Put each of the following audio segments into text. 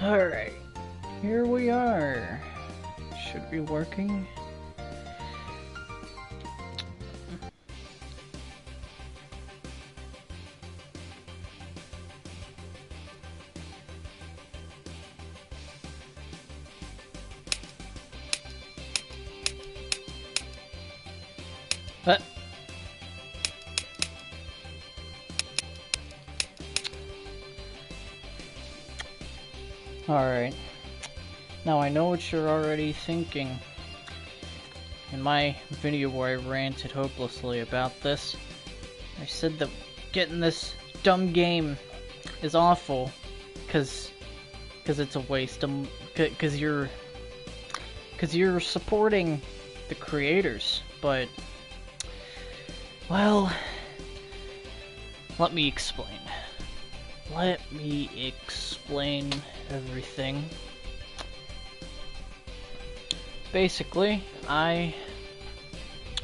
Alright, here we are. Should be working. Alright. Now I know what you're already thinking. In my video where I ranted hopelessly about this, I said that getting this dumb game is awful cause it's a waste of, cause you're supporting the creators, but well, let me explain. Let me explain everything. Basically, I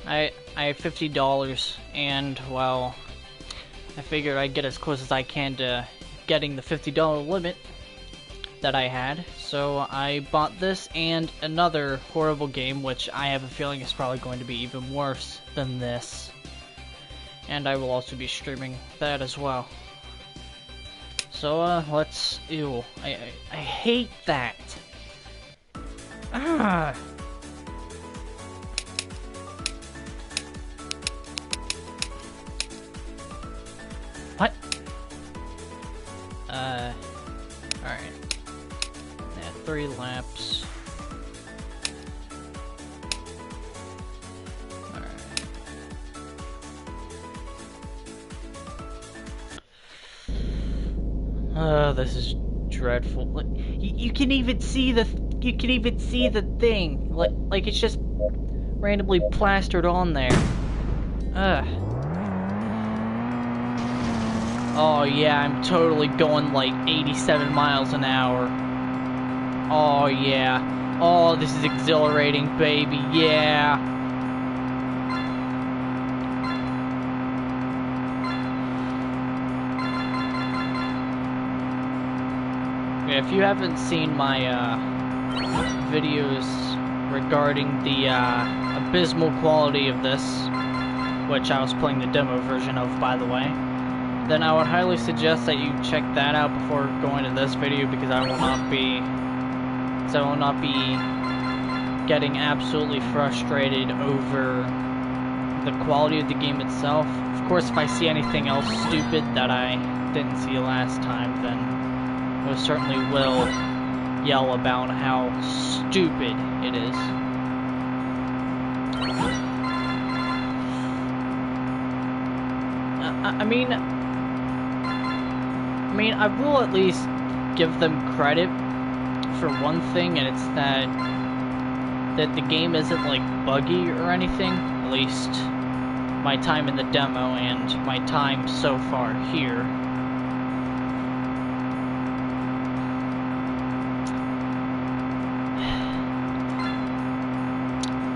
have $50, and well, I figured I'd get as close as I can to getting the $50 limit that I had. So I bought this and another horrible game, which I have a feeling is probably going to be even worse than this. And I will also be streaming that as well. So, let's... Ew. I hate that. Ah. What? Alright. Yeah, 3 laps. This is dreadful. Like, you can even see the thing. Like it's just randomly plastered on there. Ugh. Oh yeah, I'm totally going like 87 miles an hour. Oh yeah. Oh, this is exhilarating, baby. Yeah. If you haven't seen my videos regarding the abysmal quality of this, which I was playing the demo version of, by the way, then I would highly suggest that you check that out before going to this video, because I will not be getting absolutely frustrated over the quality of the game itself. Of course, if I see anything else stupid that I didn't see last time, then I certainly will yell about how stupid it is. I mean, I will at least give them credit for one thing, and it's that the game isn't like buggy or anything. At least my time in the demo and my time so far here.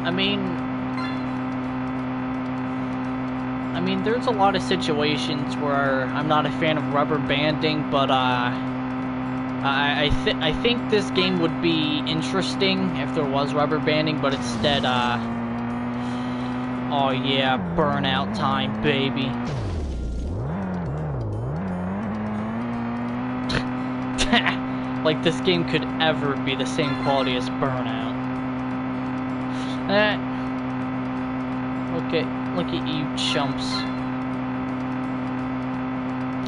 I mean, there's a lot of situations where I'm not a fan of rubber banding, but I think this game would be interesting if there was rubber banding, but instead, oh yeah, burnout time, baby. Like this game could ever be the same quality as Burnout. Look at you chumps.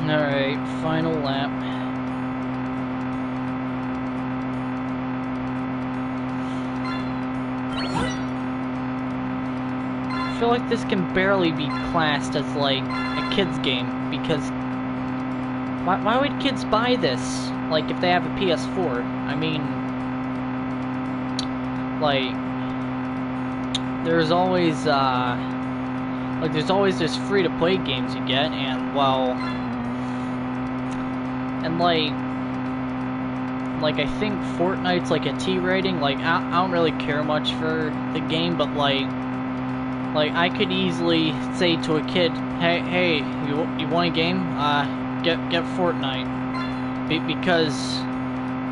Alright, final lap. I feel like this can barely be classed as like a kid's game, because why would kids buy this? Like if they have a PS4? I mean, like there's always this free-to-play games you get, and well, and like I think Fortnite's like a T rating. Like I don't really care much for the game, but like I could easily say to a kid, hey, you want a game? Get Fortnite, because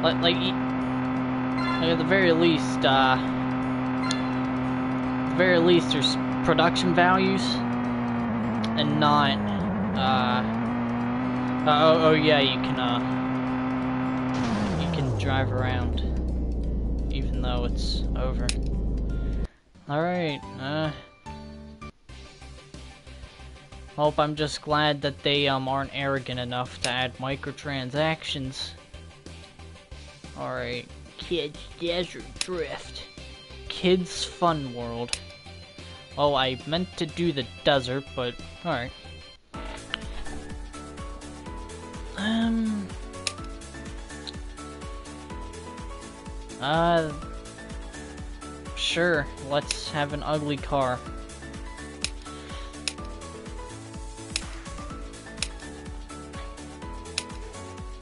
Like at the very least, there's production values, and not, oh yeah, you can drive around, even though it's over. Alright, hope I'm just glad that they, aren't arrogant enough to add microtransactions. Alright, Kids Desert Drift. Kids Fun World. Oh, I meant to do the desert, but alright. Sure, let's have an ugly car.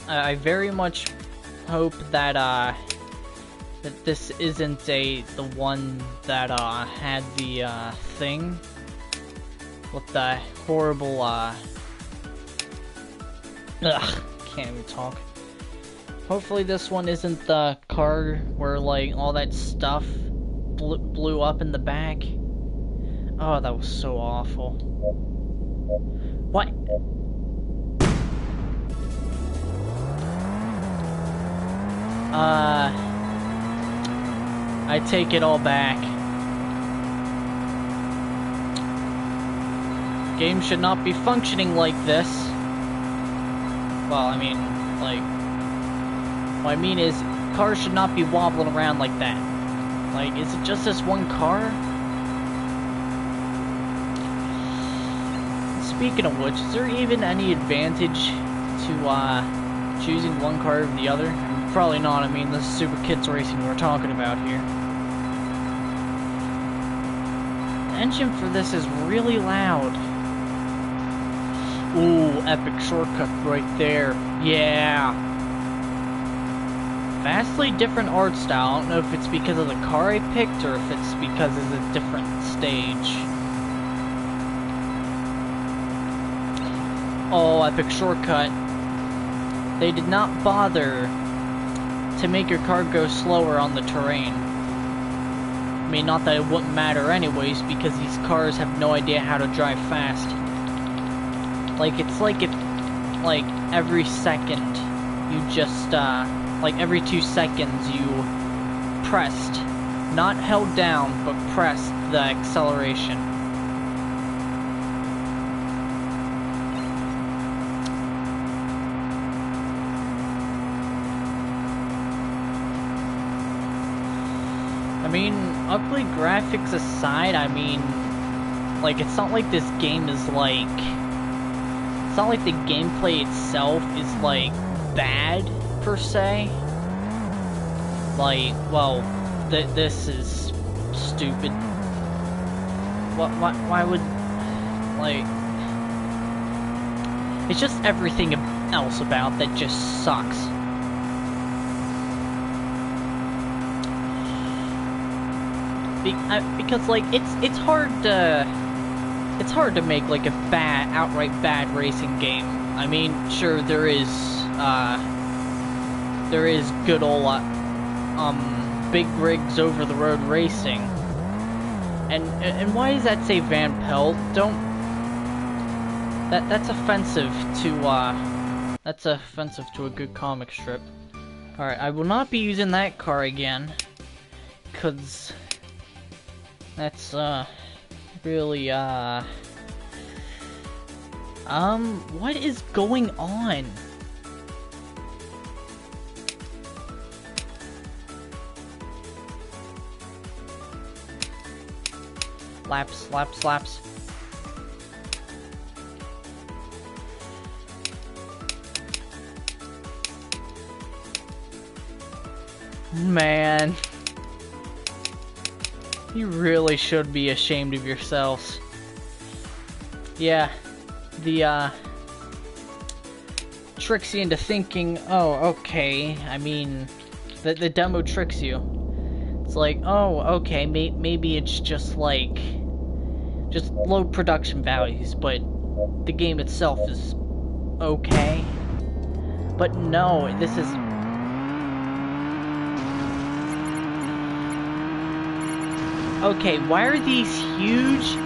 I very much hope that, that this isn't the one that, had the, thing with the horrible, can't even talk. Hopefully this one isn't the car where, like, all that stuff blew up in the back. Oh, that was so awful. What? I take it all back. Game should not be functioning like this. Well, I mean, like, what I mean is, cars should not be wobbling around like that. Like, is it just this one car? Speaking of which, is there even any advantage to, choosing one car over the other? Probably not. I mean, this is Super Kids Racing we're talking about here. The engine for this is really loud. Ooh, epic shortcut right there. Yeah. Vastly different art style. I don't know if it's because of the car I picked or if it's because it's a different stage. Oh, epic shortcut. They did not bother to make your car go slower on the terrain. I mean, not that it wouldn't matter anyways, because these cars have no idea how to drive fast. Like, it's like if, like, every second you just, like every 2 seconds you pressed, not held down, but pressed the acceleration. I mean, ugly graphics aside, I mean, like, it's not like this game is like, it's not like the gameplay itself is like bad per se. Like, well, this is stupid. Why would, like, it's just everything else about that just sucks. Because, like, it's hard to make, like, a outright bad racing game. I mean, sure, there is good old big rigs over the road racing. And why does that say Van Pelt? That's offensive to a good comic strip. Alright, I will not be using that car again, cause that's really what is going on? Laps. Man. You really should be ashamed of yourselves. Yeah, the, tricks you into thinking, oh, okay, I mean, the demo tricks you. It's like, oh, okay, maybe it's just like, just low production values, but the game itself is okay. But no, this is Okay, why are these huge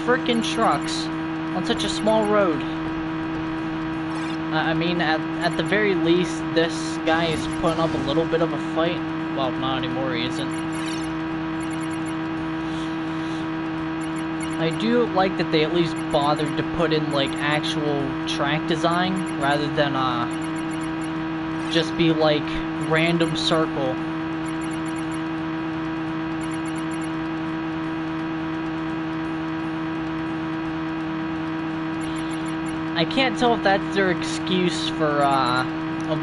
frickin' trucks on such a small road? I mean, at the very least, this guy is putting up a little bit of a fight. Well, not anymore, he isn't. I do like that they at least bothered to put in, like, actual track design, rather than, just be, like, random circle. I can't tell if that's their excuse for, a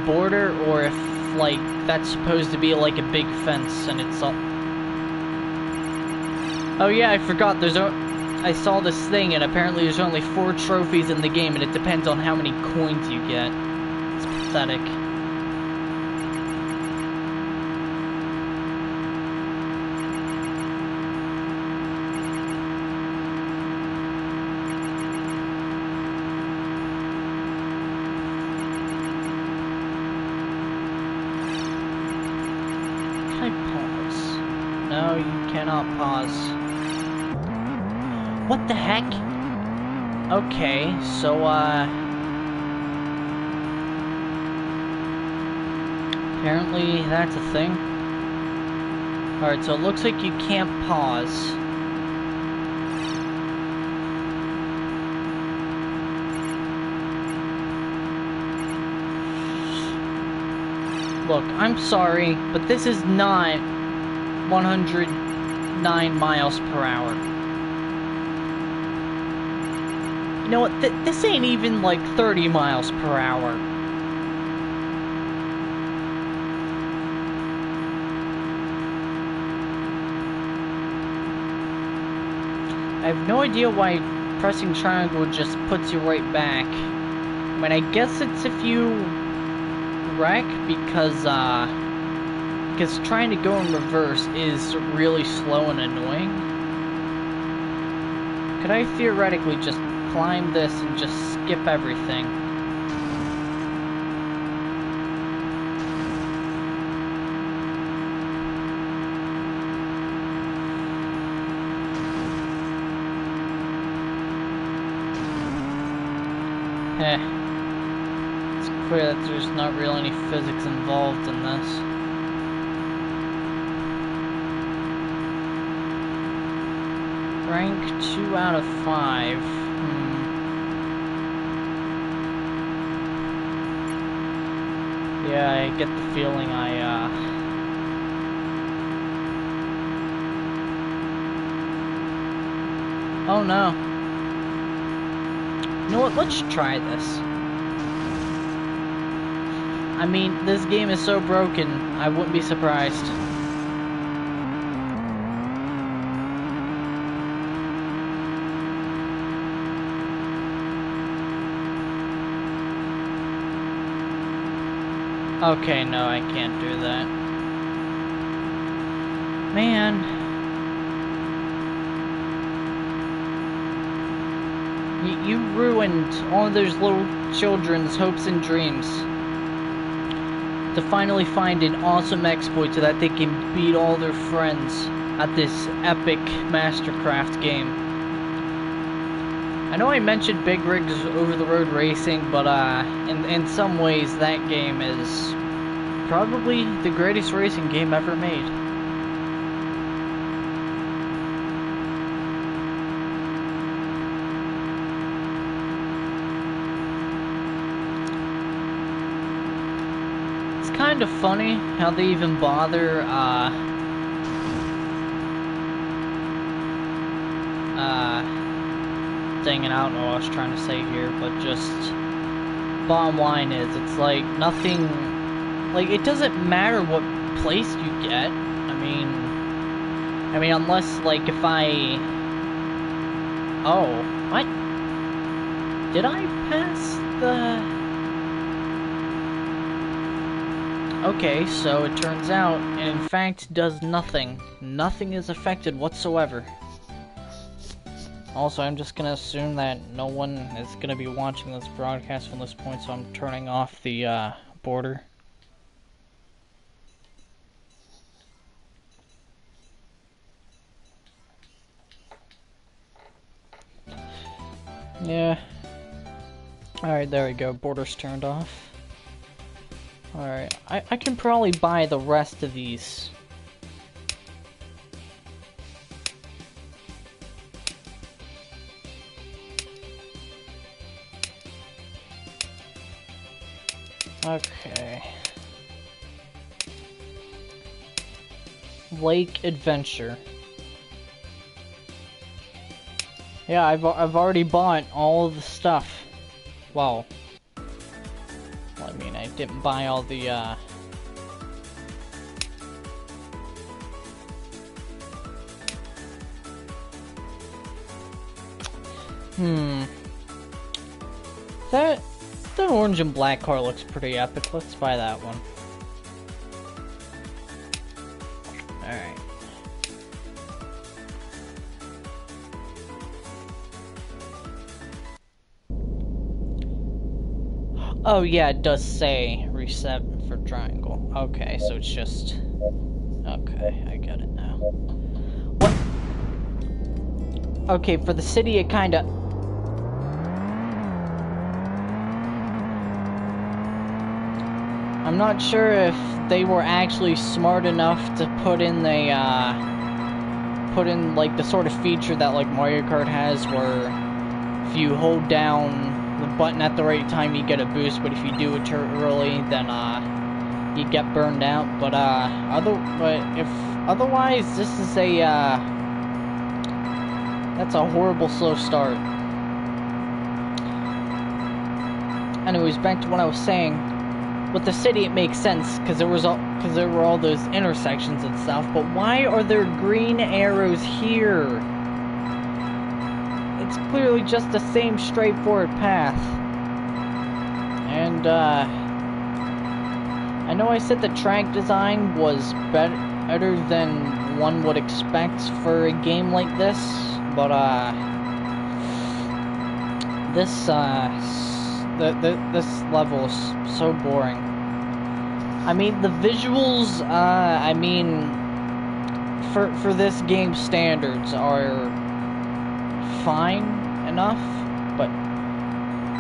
border, or if, like, that's supposed to be, like, a big fence, and it's all... Oh yeah, I forgot, I saw this thing, and apparently there's only 4 trophies in the game, and it depends on how many coins you get. It's pathetic. Can I pause? No, you cannot pause. What the heck? Okay, so, apparently that's a thing. Alright, so it looks like you can't pause. Look, I'm sorry, but this is not 109 miles per hour. You know what, this ain't even like 30 miles per hour. I have no idea why pressing triangle just puts you right back. I mean, I guess it's if you wreck, because trying to go in reverse is really slow and annoying. Could I theoretically just climb this and just skip everything? It's clear that there's not really any physics involved in this. Rank 2 out of 5. Yeah, I get the feeling Oh no. You know what, let's try this. I mean, this game is so broken, I wouldn't be surprised. Okay, no, I can't do that. Man. You ruined all those little children's hopes and dreams. To finally find an awesome exploit so that they can beat all their friends at this epic Mastercraft game. I know I mentioned Big Rigs over-the-road racing, but in some ways that game is probably the greatest racing game ever made. It's kind of funny how they even bother thing, and I don't know what I was trying to say here, but just bottom line is, it's like nothing, like it doesn't matter what place you get. I mean unless like if oh, what? Did I pass the... Okay, so it turns out it in fact does nothing. Nothing is affected whatsoever. Also, I'm just gonna assume that no one is gonna be watching this broadcast from this point, so I'm turning off the border. Yeah. Alright, there we go. Borders turned off. Alright, I can probably buy the rest of these. Okay. Lake Adventure. Yeah, I've already bought all of the stuff. Well, I mean, I didn't buy all the That the orange and black car looks pretty epic. Let's buy that one. Alright. Oh yeah, it does say reset for triangle. Okay, so it's just... Okay, I get it now. What? Okay, for the city it kinda... I'm not sure if they were actually smart enough to put in the, like, the sort of feature that, like, Mario Kart has, where if you hold down the button at the right time, you get a boost, but if you do it too early, then, you get burned out. But, if otherwise, this is a, that's a horrible slow start. Anyways, back to what I was saying. With the city, it makes sense because there were all those intersections and stuff. But why are there green arrows here? It's clearly just the same straightforward path. And I know I said the track design was better than one would expect for a game like this, but this level is so boring. I mean, the visuals, I mean, for this game's standards are fine enough, but,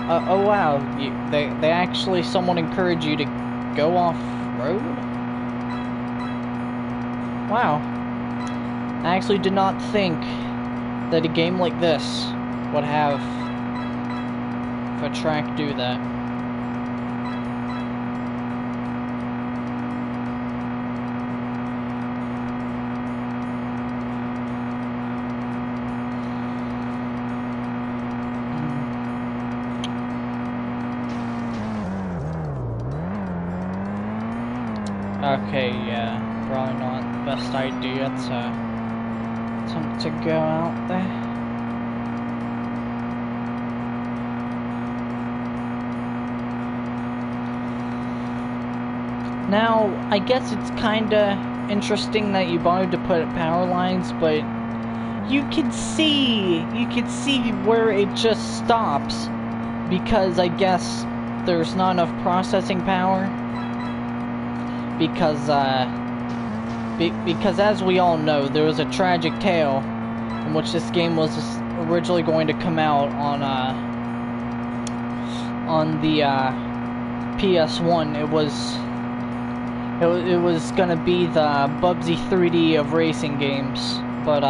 oh wow, they actually, someone encouraged you to go off-road? Wow. I actually did not think that a game like this would have a track do that. Okay, yeah, probably not the best idea to go out there. Now, I guess it's kinda interesting that you wanted to put power lines, but you can see where it just stops, because I guess there's not enough processing power. Because as we all know, there was a tragic tale in which this game was originally going to come out on the PS1. It was gonna be the Bubsy 3D of racing games, but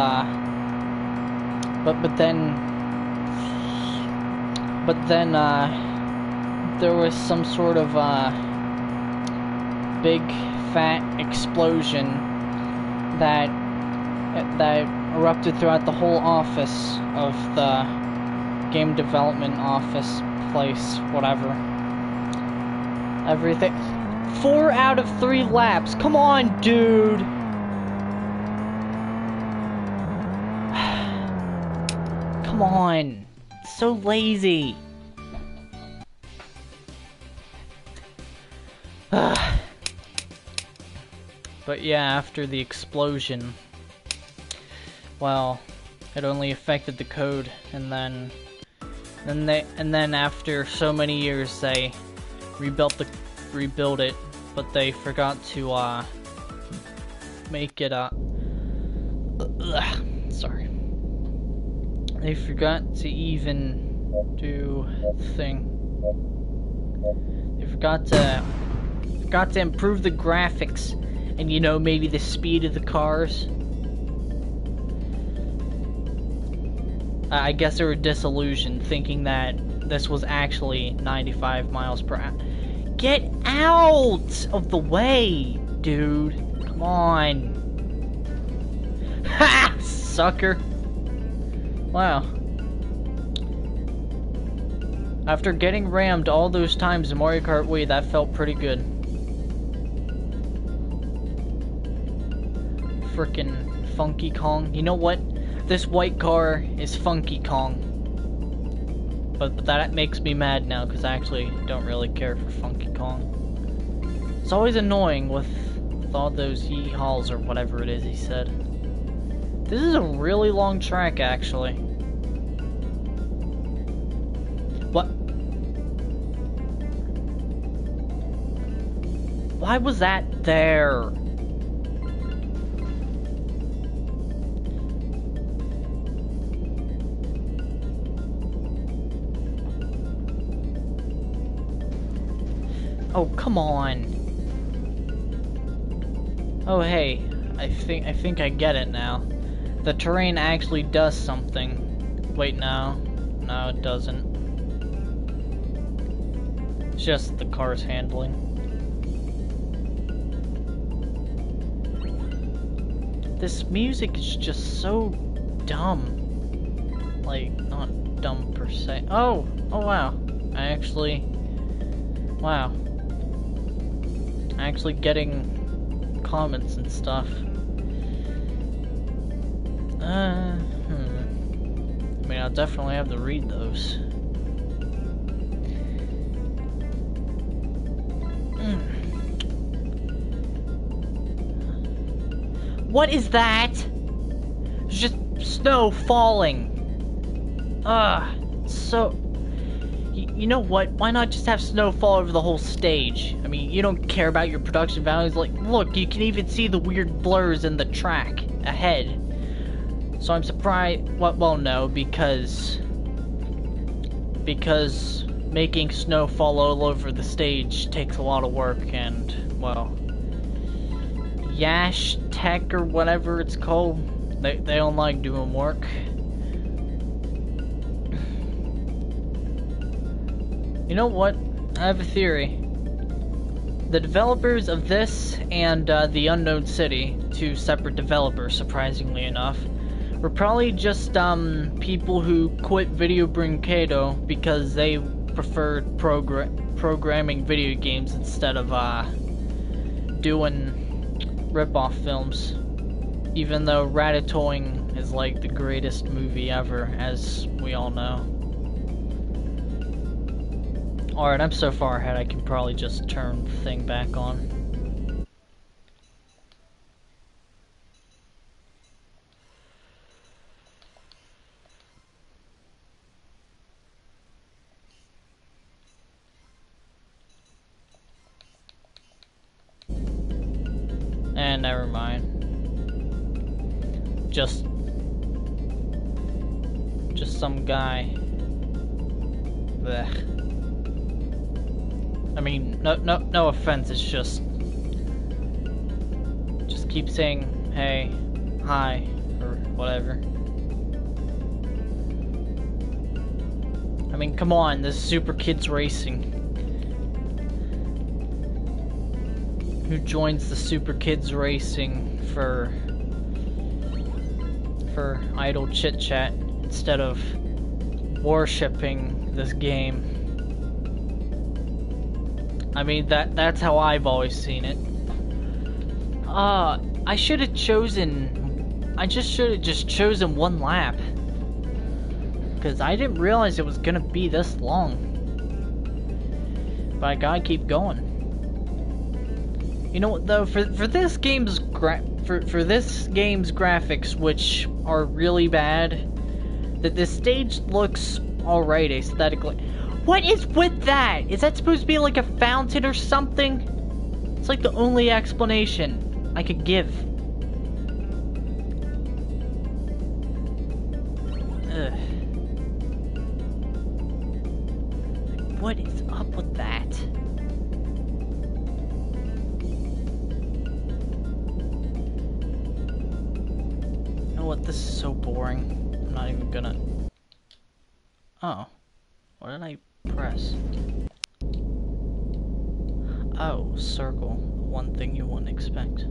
then there was some sort of big fat explosion that erupted throughout the whole office of the game development office place, whatever. Everything. 4 out of 3 laps. Come on, dude. Come on. So lazy. But yeah, after the explosion, well, it only affected the code, and then after so many years they rebuilt it, but they forgot to make it sorry. They forgot to even do thing. They forgot to improve the graphics and, you know, maybe the speed of the cars. I guess they were disillusioned, thinking that this was actually 95 miles per hour. Get out of the way, dude. Come on. Ha! Sucker. Wow. After getting rammed all those times in Mario Kart Wii, that felt pretty good. Frickin' Funky Kong. You know what? This white car is Funky Kong. But that makes me mad now, because I actually don't really care for Funky Kong. It's always annoying with all those yee-haws or whatever it is he said. This is a really long track, actually. What? Why was that there? Oh, come on. Oh, hey. I think I get it now. The terrain actually does something. Wait, no. No, it doesn't. It's just the car's handling. This music is just so dumb. Like, not dumb per se. Oh! Oh, wow. Wow. Actually getting comments and stuff. I mean, I'll definitely have to read those. What is that? It's just snow falling. So... You know what? Why not just have snow fall over the whole stage? I mean, you don't care about your production values. Like, look, you can even see the weird blurs in the track ahead. So I'm surprised. Well, no, because making snow fall all over the stage takes a lot of work, and well, Yash Tech or whatever it's called, they don't like doing work. You know what? I have a theory. The developers of this and The Unknown City, two separate developers, surprisingly enough, were probably just people who quit Video Brinkado because they preferred programming video games instead of doing rip-off films. Even though Ratatouille is like the greatest movie ever, as we all know. Alright, I'm so far ahead I can probably just turn the thing back on. And never mind. Just some guy. Blech. I mean, no offense, it's just keep saying hey, hi, or whatever. I mean, come on, this is Super Kids Racing. Who joins the Super Kids Racing for idle chit-chat instead of worshipping this game? I mean, that's how I've always seen it. I should have chosen... I should have just chosen one lap. Because I didn't realize it was gonna be this long. But I gotta keep going. You know what, though? For this game's graphics, which are really bad, that this stage looks alright aesthetically. What is with that? Is that supposed to be like a fountain or something? It's like the only explanation I could give. Ugh. up with that? You know what? This is so boring. I'm not even gonna... Oh. What did I press? Oh, circle. One thing you wouldn't expect.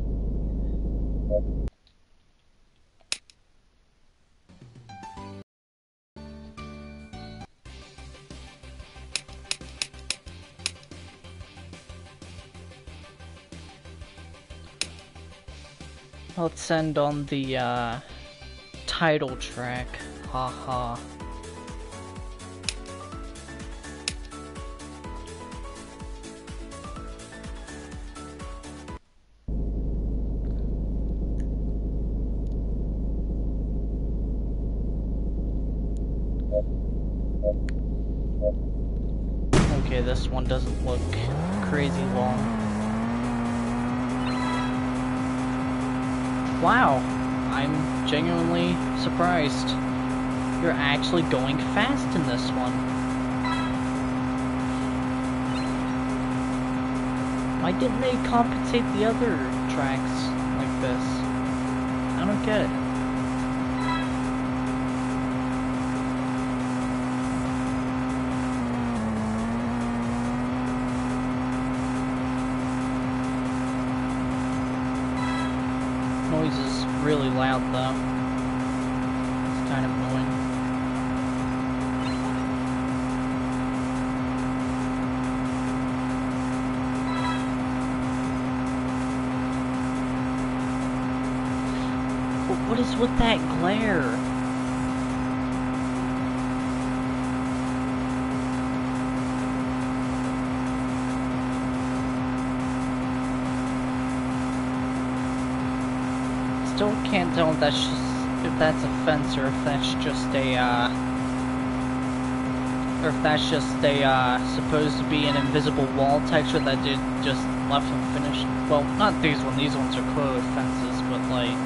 Let's end on the title track. Haha. Okay, this one doesn't look crazy long. Wow, I'm genuinely surprised. You're actually going fast in this one. Why didn't they compensate the other tracks like this? I don't get it. Noise is really loud though. It's kind of annoying. What is with that glare? Still can't tell if that's a fence or if that's just a supposed to be an invisible wall texture that did just left unfinished. Well, not these ones. These ones are clearly fences, but like.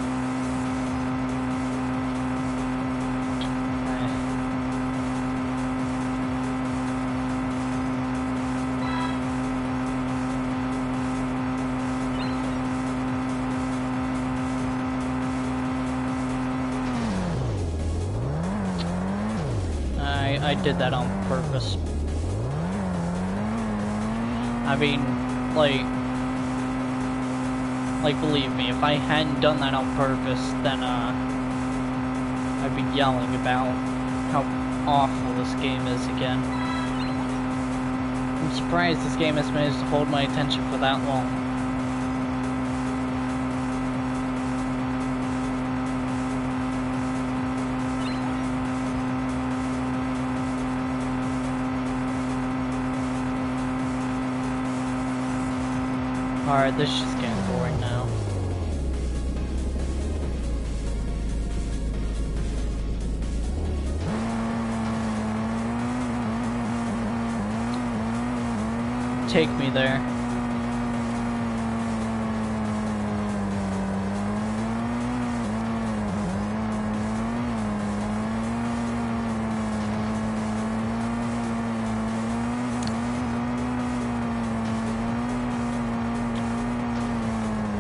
I did that on purpose. I mean, like believe me, if I hadn't done that on purpose, then I'd be yelling about how awful this game is again. I'm surprised this game has managed to hold my attention for that long. Alright, this is just getting boring now. Take me there.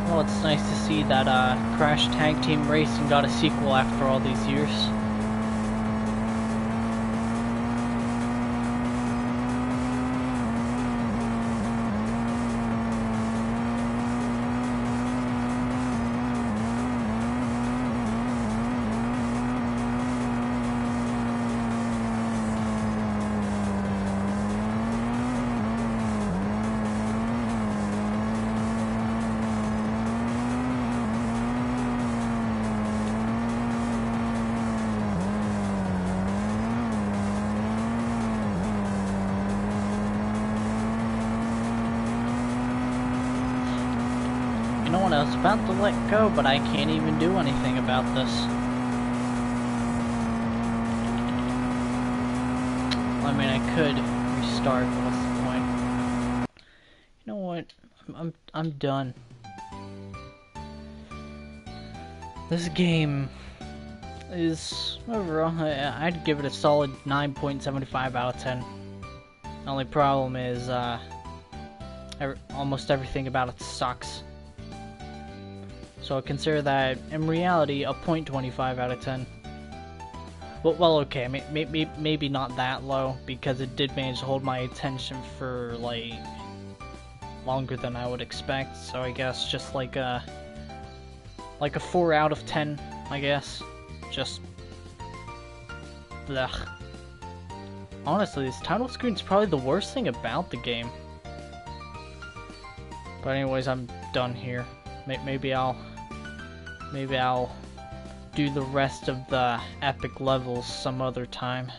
Well, it's nice to see that Crash Tag Team Racing got a sequel after all these years. You know what, I was about to let go, but I can't even do anything about this. I mean, I could restart, but what's the point? You know what? I'm done. This game is overall, I'd give it a solid 9.75 out of 10. The only problem is, almost everything about it sucks. So I consider that, in reality, a 0.25 out of 10. Well, okay, maybe not that low, because it did manage to hold my attention for, like, longer than I would expect, so I guess just like a 4 out of 10, I guess. Just blech. Honestly, this title screen is probably the worst thing about the game. But anyways, I'm done here. Maybe I'll do the rest of the epic levels some other time.